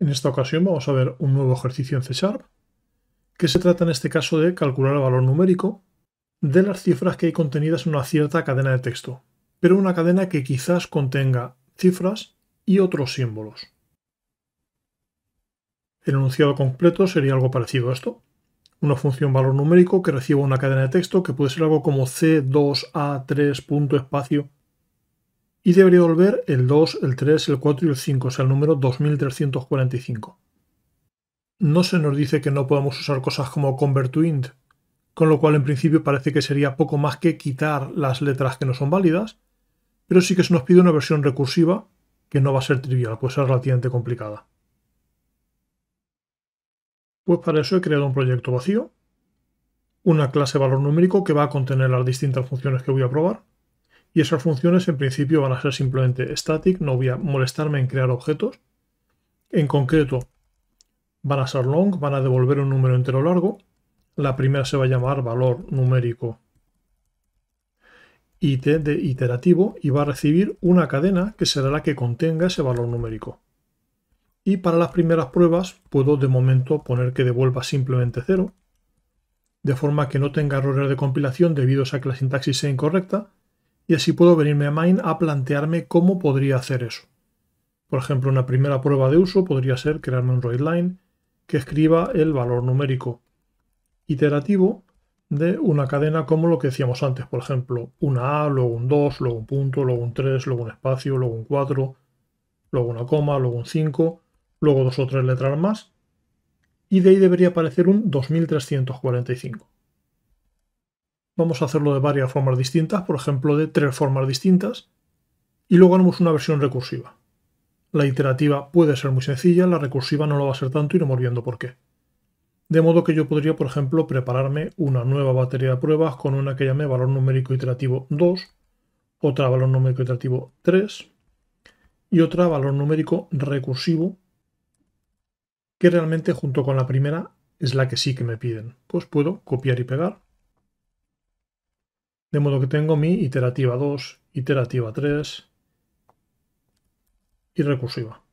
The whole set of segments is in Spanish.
En esta ocasión vamos a ver un nuevo ejercicio en C#, que se trata en este caso de calcular el valor numérico de las cifras que hay contenidas en una cierta cadena de texto, pero una cadena que quizás contenga cifras y otros símbolos. El enunciado completo sería algo parecido a esto. Una función valor numérico que reciba una cadena de texto que puede ser algo como C2A3 punto espacio y debería devolver el 2, el 3, el 4 y el 5, o sea el número 2345. No se nos dice que no podamos usar cosas como convert to int, con lo cual en principio parece que sería poco más que quitar las letras que no son válidas, pero sí que se nos pide una versión recursiva que no va a ser trivial, puede ser relativamente complicada. Pues para eso he creado un proyecto vacío, una clase valor numérico que va a contener las distintas funciones que voy a probar, y esas funciones en principio van a ser simplemente static, no voy a molestarme en crear objetos. En concreto, van a ser long, van a devolver un número entero largo. La primera se va a llamar valor numérico it de iterativo y va a recibir una cadena que será la que contenga ese valor numérico. Y para las primeras pruebas puedo de momento poner que devuelva simplemente 0, de forma que no tenga errores de compilación debido a que la sintaxis sea incorrecta, y así puedo venirme a main a plantearme cómo podría hacer eso. Por ejemplo, una primera prueba de uso podría ser crearme un writeLine que escriba el valor numérico iterativo de una cadena como lo que decíamos antes, por ejemplo, una A, luego un 2, luego un punto, luego un 3, luego un espacio, luego un 4, luego una coma, luego un 5, luego 2 o 3 letras más, y de ahí debería aparecer un 2345. Vamos a hacerlo de varias formas distintas, por ejemplo de 3 formas distintas, y luego haremos una versión recursiva. La iterativa puede ser muy sencilla, la recursiva no lo va a ser tanto y iremos viendo por qué. De modo que yo podría, por ejemplo, prepararme una nueva batería de pruebas con una que llame valor numérico iterativo 2, otra valor numérico iterativo 3 y otra valor numérico recursivo, que realmente junto con la primera es la que sí que me piden. Pues puedo copiar y pegar. De modo que tengo mi iterativa 2, iterativa 3 y recursiva.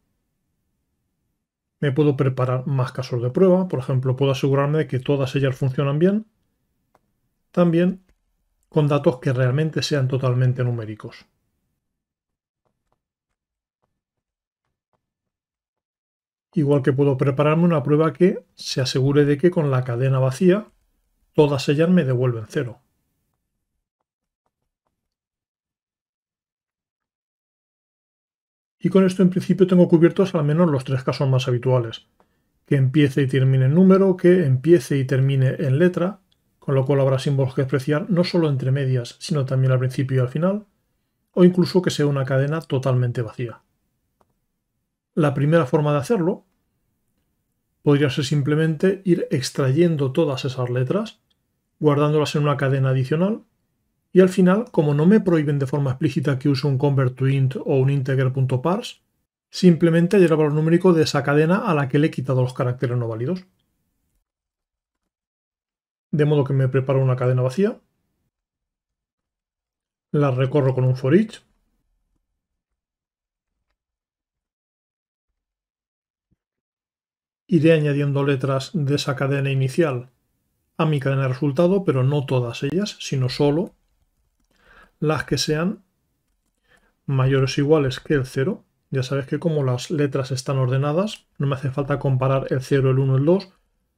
Me puedo preparar más casos de prueba, por ejemplo, puedo asegurarme de que todas ellas funcionan bien, también con datos que realmente sean totalmente numéricos. Igual que puedo prepararme una prueba que se asegure de que con la cadena vacía todas ellas me devuelven 0. Y con esto en principio tengo cubiertos al menos los 3 casos más habituales. Que empiece y termine en número, que empiece y termine en letra, con lo cual habrá símbolos que despreciar no solo entre medias, sino también al principio y al final, o incluso que sea una cadena totalmente vacía. La primera forma de hacerlo podría ser simplemente ir extrayendo todas esas letras, guardándolas en una cadena adicional, y al final, como no me prohíben de forma explícita que use un convert to int o un integer.parse, simplemente hallar el valor numérico de esa cadena a la que le he quitado los caracteres no válidos. De modo que me preparo una cadena vacía, la recorro con un for each, iré añadiendo letras de esa cadena inicial a mi cadena de resultado, pero no todas ellas, sino solo las que sean mayores o iguales que el 0. Ya sabes que como las letras están ordenadas, no me hace falta comparar el 0, el 1, el 2,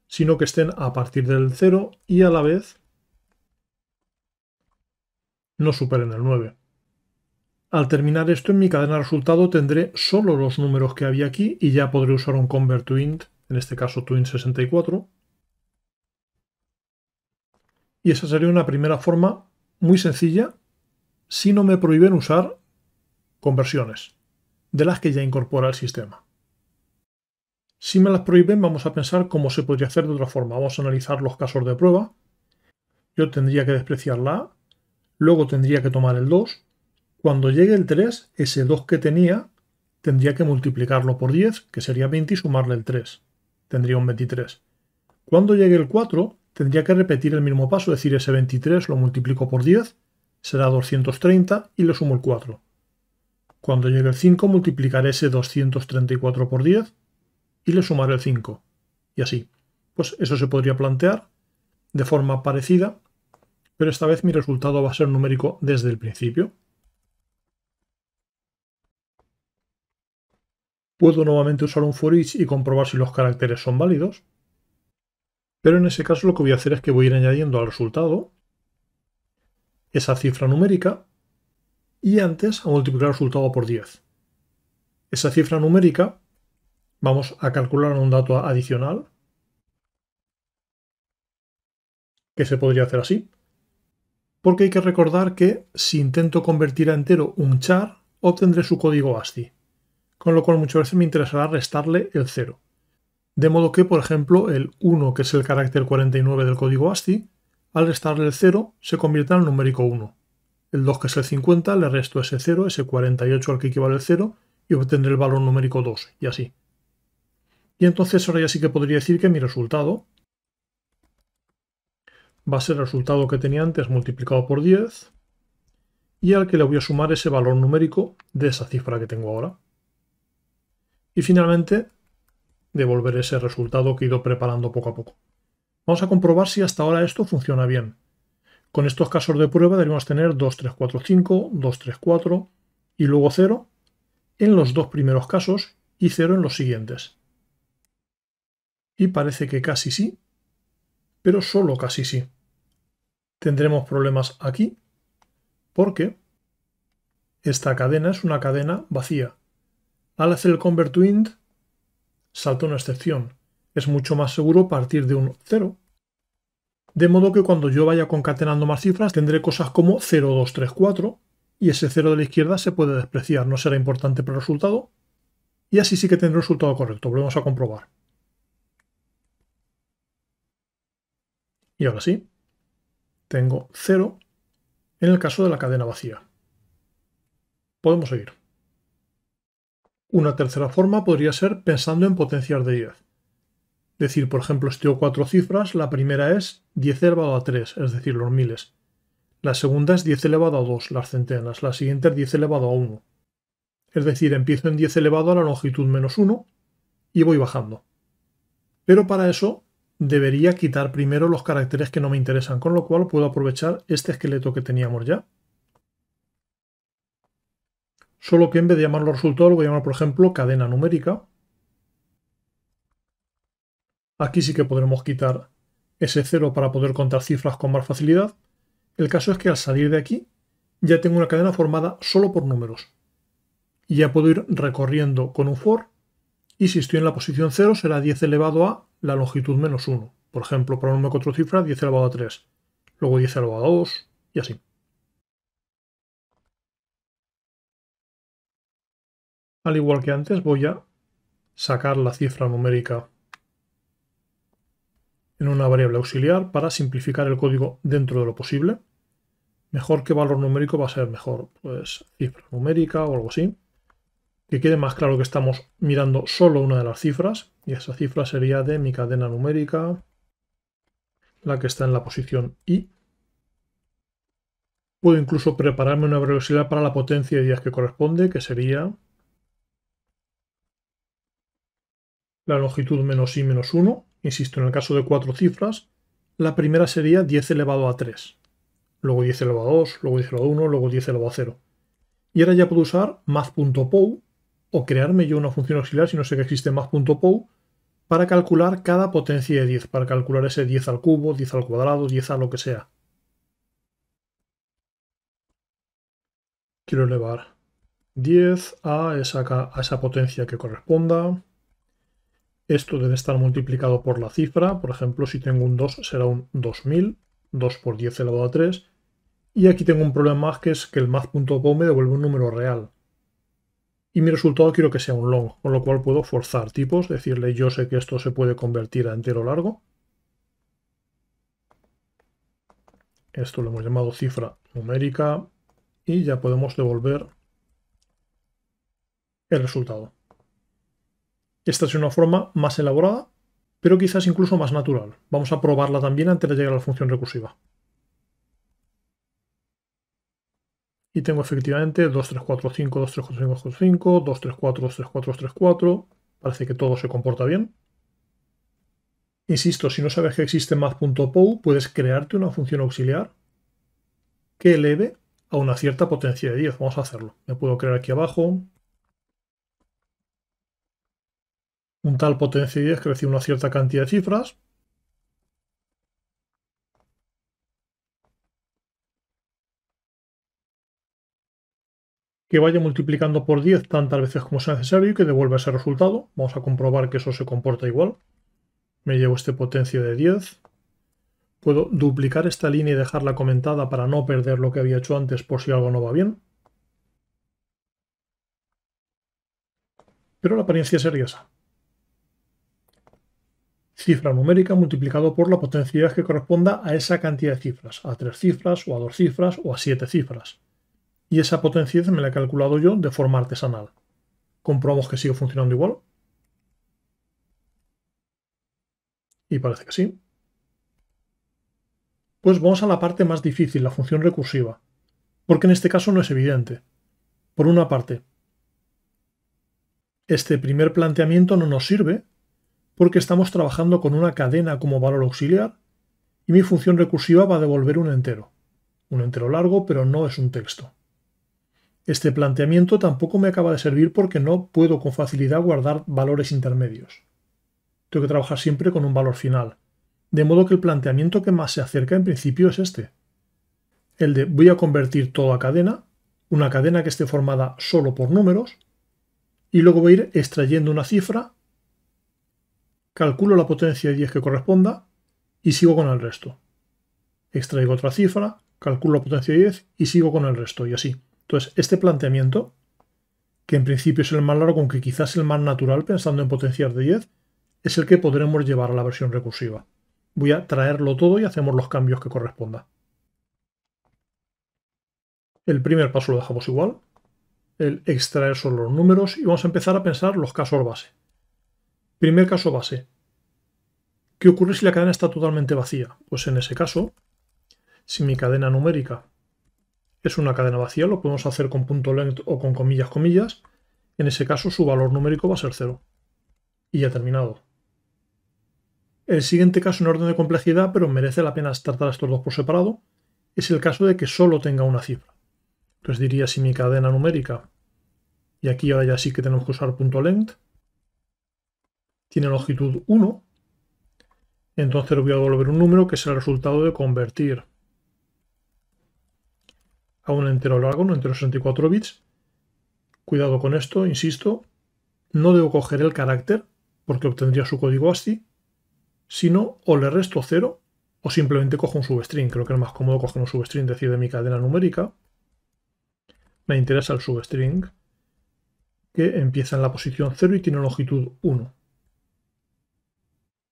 sino que estén a partir del 0 y a la vez no superen el 9. Al terminar esto, en mi cadena de resultado tendré solo los números que había aquí y ya podré usar un convert to int, en este caso to int 64. Y esa sería una primera forma muy sencilla si no me prohíben usar conversiones, de las que ya incorpora el sistema. Si me las prohíben, vamos a pensar cómo se podría hacer de otra forma. Vamos a analizar los casos de prueba. Yo tendría que despreciar la A, luego tendría que tomar el 2. Cuando llegue el 3, ese 2 que tenía, tendría que multiplicarlo por 10, que sería 20, y sumarle el 3. Tendría un 23. Cuando llegue el 4, tendría que repetir el mismo paso, es decir, ese 23 lo multiplico por 10, será 230 y le sumo el 4. Cuando llegue el 5, multiplicaré ese 234 por 10 y le sumaré el 5. Y así. Pues eso se podría plantear de forma parecida, pero esta vez mi resultado va a ser numérico desde el principio. Puedo nuevamente usar un for each y comprobar si los caracteres son válidos, pero en ese caso lo que voy a hacer es que voy a ir añadiendo al resultado esa cifra numérica y antes a multiplicar el resultado por 10. Esa cifra numérica vamos a calcular un dato adicional que se podría hacer así, porque hay que recordar que si intento convertir a entero un char, obtendré su código ASCII, con lo cual muchas veces me interesará restarle el 0. De modo que, por ejemplo, el 1, que es el carácter 49 del código ASCII, al restarle el 0 se convierte en el numérico 1. El 2, que es el 50, le resto ese 0, ese 48 al que equivale el 0, y obtendré el valor numérico 2, y así. Y entonces ahora ya sí que podría decir que mi resultado va a ser el resultado que tenía antes multiplicado por 10 y al que le voy a sumar ese valor numérico de esa cifra que tengo ahora. Y finalmente devolver ese resultado que he ido preparando poco a poco. Vamos a comprobar si hasta ahora esto funciona bien. Con estos casos de prueba deberíamos tener 2, 3, 4, 5, 2, 3, 4 y luego 0 en los dos primeros casos y 0 en los siguientes. Y parece que casi sí, pero solo casi sí. Tendremos problemas aquí porque esta cadena es una cadena vacía. Al hacer el convert to int salta una excepción. Es mucho más seguro partir de un 0. De modo que cuando yo vaya concatenando más cifras tendré cosas como 0, 2, 3, 4 y ese 0 de la izquierda se puede despreciar, no será importante para el resultado y así sí que tendré el resultado correcto. Volvemos a comprobar. Y ahora sí, tengo 0 en el caso de la cadena vacía. Podemos seguir. Una tercera forma podría ser pensando en potencias de 10. Decir, por ejemplo, si tengo 4 cifras, la primera es 10 elevado a 3, es decir, los miles. La segunda es 10 elevado a 2, las centenas. La siguiente es 10 elevado a 1. Es decir, empiezo en 10 elevado a la longitud menos 1 y voy bajando. Pero para eso debería quitar primero los caracteres que no me interesan, con lo cual puedo aprovechar este esqueleto que teníamos ya. Solo que en vez de llamarlo resultado, lo voy a llamar, por ejemplo, cadena numérica. Aquí sí que podremos quitar ese 0 para poder contar cifras con más facilidad. El caso es que al salir de aquí ya tengo una cadena formada solo por números. Y ya puedo ir recorriendo con un for. Y si estoy en la posición 0 será 10 elevado a la longitud menos 1. Por ejemplo, para un número 4 cifras, 10 elevado a 3. Luego 10 elevado a 2 y así. Al igual que antes voy a sacar la cifra numérica en una variable auxiliar para simplificar el código dentro de lo posible. Mejor que valor numérico va a ser mejor, pues cifra numérica o algo así. Que quede más claro que estamos mirando solo una de las cifras y esa cifra sería de mi cadena numérica, la que está en la posición i. Puedo incluso prepararme una variable auxiliar para la potencia de 10 que corresponde, que sería la longitud menos i menos 1. Insisto, en el caso de 4 cifras, la primera sería 10 elevado a 3. Luego 10 elevado a 2, luego 10 elevado a 1, luego 10 elevado a 0. Y ahora ya puedo usar math.pow o crearme yo una función auxiliar, si no sé que existe math.pow, para calcular cada potencia de 10, para calcular ese 10 al cubo, 10 al cuadrado, 10 a lo que sea. Quiero elevar 10 a esa potencia que corresponda. Esto debe estar multiplicado por la cifra. Por ejemplo, si tengo un 2 será un 2000, 2 por 10 elevado a 3. Y aquí tengo un problema más, que es que el math.pow me devuelve un número real. Y mi resultado quiero que sea un long, con lo cual puedo forzar tipos, decirle yo sé que esto se puede convertir a entero largo. Esto lo hemos llamado cifra numérica y ya podemos devolver el resultado. Esta es una forma más elaborada, pero quizás incluso más natural. Vamos a probarla también antes de llegar a la función recursiva. Y tengo efectivamente 2, 3, 4, 5, 2, 3, 4, 5, 5, 2, 3, 4, 2, 3, 4, 2, 3, 4. Parece que todo se comporta bien. Insisto, si no sabes que existe math.pow, puedes crearte una función auxiliar que eleve a una cierta potencia de 10. Vamos a hacerlo. Me puedo crear aquí abajo un tal potencia de 10 que recibe una cierta cantidad de cifras. Que vaya multiplicando por 10 tantas veces como sea necesario y que devuelva ese resultado. Vamos a comprobar que eso se comporta igual. Me llevo este potencia de 10. Puedo duplicar esta línea y dejarla comentada para no perder lo que había hecho antes por si algo no va bien. Pero la apariencia sería esa. Cifra numérica multiplicado por la potencia que corresponda a esa cantidad de cifras, a 3 cifras o a 2 cifras o a 7 cifras. Y esa potencia me la he calculado yo de forma artesanal. Comprobamos que sigue funcionando igual. Y parece que sí. Pues vamos a la parte más difícil, la función recursiva, porque en este caso no es evidente. Por una parte, este primer planteamiento no nos sirve porque estamos trabajando con una cadena como valor auxiliar y mi función recursiva va a devolver un entero largo, pero no es un texto. Este planteamiento tampoco me acaba de servir porque no puedo con facilidad guardar valores intermedios. Tengo que trabajar siempre con un valor final, de modo que el planteamiento que más se acerca en principio es este. El de voy a convertir todo a cadena, una cadena que esté formada solo por números, y luego voy a ir extrayendo una cifra, calculo la potencia de 10 que corresponda y sigo con el resto. Extraigo otra cifra, calculo la potencia de 10 y sigo con el resto, y así. Entonces, este planteamiento, que en principio es el más largo, aunque quizás el más natural pensando en potencias de 10, es el que podremos llevar a la versión recursiva. Voy a traerlo todo y hacemos los cambios que corresponda. El primer paso lo dejamos igual, el extraer solo los números, y vamos a empezar a pensar los casos base. Primer caso base. ¿Qué ocurre si la cadena está totalmente vacía? Pues en ese caso, si mi cadena numérica es una cadena vacía, lo podemos hacer con punto length o con comillas, comillas. En ese caso, su valor numérico va a ser 0. Y ya terminado. El siguiente caso en orden de complejidad, pero merece la pena tratar estos dos por separado, es el caso de que solo tenga una cifra. Entonces diría si mi cadena numérica, y aquí ahora ya sí que tenemos que usar punto length, tiene longitud 1, entonces voy a devolver un número que es el resultado de convertir a un entero largo, un entero 64 bits. Cuidado con esto, insisto, no debo coger el carácter porque obtendría su código ASCII, sino o le resto 0 o simplemente cojo un substring. Creo que es más cómodo coger un substring, decir, de mi cadena numérica. Me interesa el substring que empieza en la posición 0 y tiene longitud 1.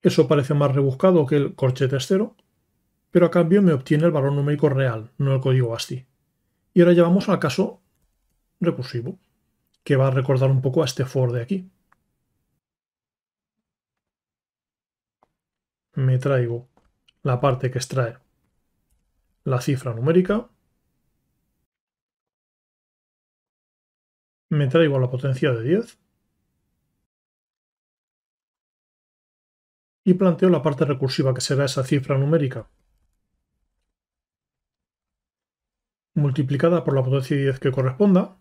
Eso parece más rebuscado que el corchetes 0, pero a cambio me obtiene el valor numérico real, no el código ASCII. Y ahora ya vamos al caso recursivo, que va a recordar un poco a este for de aquí. Me traigo la parte que extrae la cifra numérica, me traigo la potencia de 10 y planteo la parte recursiva, que será esa cifra numérica multiplicada por la potencia de 10 que corresponda,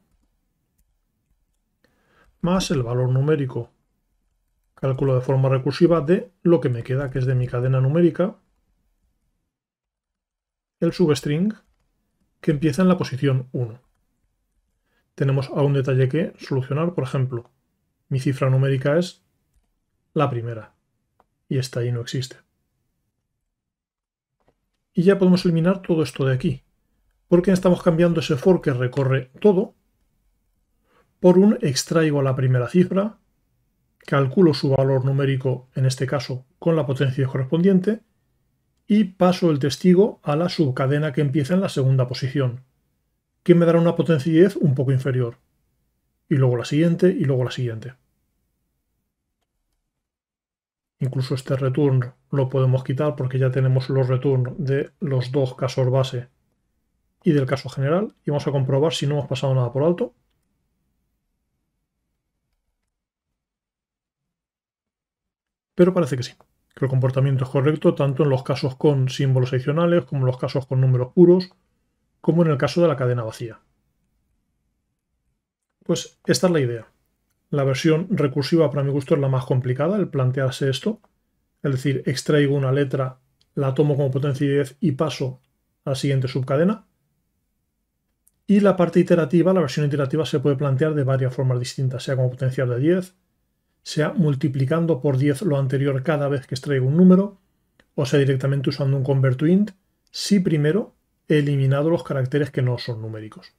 más el valor numérico, cálculo de forma recursiva de lo que me queda, que es de mi cadena numérica, el substring, que empieza en la posición 1. Tenemos algún detalle que solucionar, por ejemplo, mi cifra numérica es la primera, y esta ahí no existe. Y ya podemos eliminar todo esto de aquí, porque estamos cambiando ese for que recorre todo por un extraigo la primera cifra, calculo su valor numérico, en este caso con la potencia correspondiente, y paso el testigo a la subcadena que empieza en la segunda posición, que me dará una potencia 10 un poco inferior, y luego la siguiente y luego la siguiente. Incluso este return lo podemos quitar porque ya tenemos los return de los dos casos base y del caso general, y vamos a comprobar si no hemos pasado nada por alto. pero parece que sí, que el comportamiento es correcto tanto en los casos con símbolos adicionales como en los casos con números puros, como en el caso de la cadena vacía. Pues esta es la idea. La versión recursiva para mi gusto es la más complicada, el plantearse esto, es decir, extraigo una letra, la tomo como potencia 10 y paso a la siguiente subcadena. Y la parte iterativa, la versión iterativa se puede plantear de varias formas distintas, sea como potencial de 10, sea multiplicando por 10 lo anterior cada vez que extraigo un número, o sea directamente usando un convert to int, si primero he eliminado los caracteres que no son numéricos.